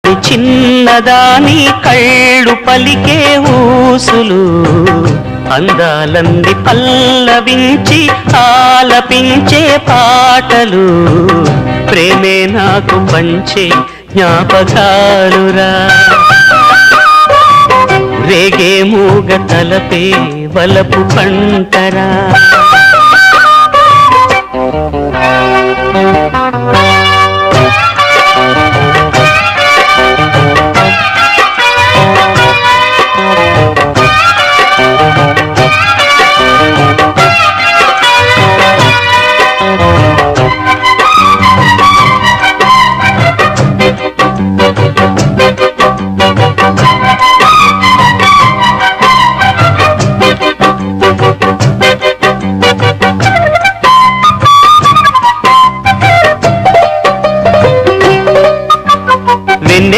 ప్రతి చిన్నదాని కళ్ళు పలికే ఊసులు అందాలన్నీ పల్లవించి ఆలపించే పాటలు ప్రేమే నాకు పంచే జ్ఞాపకాలురా రేగే మూగ తలపే వలపు పంటరా